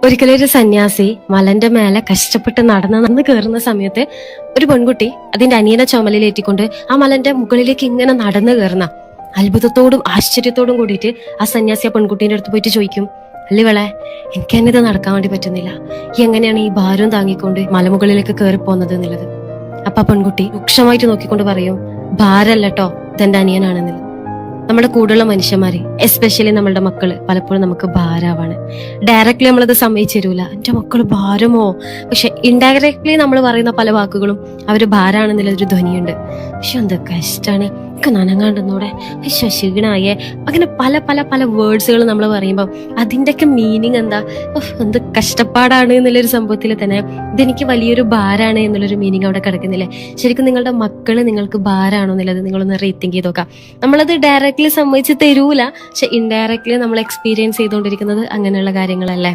ഒരിക്കലും ഒരു സന്യാസി മലന്റെ മേലെ കഷ്ടപ്പെട്ട് നടന്ന് കയറുന്ന സമയത്ത് ഒരു പെൺകുട്ടി അതിന്റെ അനിയനെ ചുമലിലേറ്റിക്കൊണ്ട് ആ മലന്റെ മുകളിലേക്ക് ഇങ്ങനെ നടന്നു കയറുന്ന അത്ഭുതത്തോടും ആശ്ചര്യത്തോടും കൂടിയിട്ട് ആ സന്യാസി ആ പെൺകുട്ടീന്റെ അടുത്ത് പോയിട്ട് ചോദിക്കും, അല്ലിവളെ, എനിക്ക് തന്നെ ഇത് നടക്കാൻ വേണ്ടി പറ്റുന്നില്ല, ഈ എങ്ങനെയാണ് ഈ ഭാരം താങ്ങിക്കൊണ്ട് മലമുകളിലേക്ക് കയറി പോകുന്നത് എന്നുള്ളത്. അപ്പൊ ആ പെൺകുട്ടി രൂക്ഷമായിട്ട് നോക്കിക്കൊണ്ട് പറയും, ഭാരല്ലോ ഇതെന്റെ അനിയനാണെന്നുള്ളത്. നമ്മുടെ കൂടെയുള്ള മനുഷ്യന്മാര്, എസ്പെഷ്യലി നമ്മളുടെ മക്കള് പലപ്പോഴും നമുക്ക് ഭാരമാണ്. ഡയറക്ട്ലി നമ്മളത് സമ്മതിച്ചു തരൂല, എന്റെ മക്കള് ഭാരമോ, പക്ഷെ ഇൻഡയറക്ട്ലി നമ്മൾ പറയുന്ന പല വാക്കുകളും അവര് ഭാരാണെന്നുള്ളൊരു ധ്വനിയുണ്ട്. പക്ഷെ എന്ത് കഷ്ടാണ്, ഒക്കെ നനങ്ങാണ്ടെന്നൂടെ, ക്ഷീണായേ, അങ്ങനെ പല പല പല വേർഡ്സുകൾ നമ്മൾ പറയുമ്പോൾ അതിന്റെയൊക്കെ മീനിങ് എന്താ, എന്ത് കഷ്ടപ്പാടാണ് എന്നുള്ളൊരു സംഭവത്തിൽ തന്നെ ഇതെനിക്ക് വലിയൊരു ഭാരാണ് എന്നുള്ളൊരു മീനിങ് അവിടെ കിടക്കുന്നില്ലേ. ശരിക്കും നിങ്ങളുടെ മക്കള് നിങ്ങൾക്ക് ഭാരാണോ എന്നുള്ളത് നിങ്ങളൊന്ന് റീതിങ്ക് ചെയ്ത് നോക്കാം. നമ്മളത് ഡയറക്ട്ലി സമ്മതിച്ച് തരൂല, പക്ഷെ ഇൻഡയറക്ട്ലി നമ്മൾ എക്സ്പീരിയൻസ് ചെയ്തുകൊണ്ടിരിക്കുന്നത് അങ്ങനെയുള്ള കാര്യങ്ങളല്ലേ.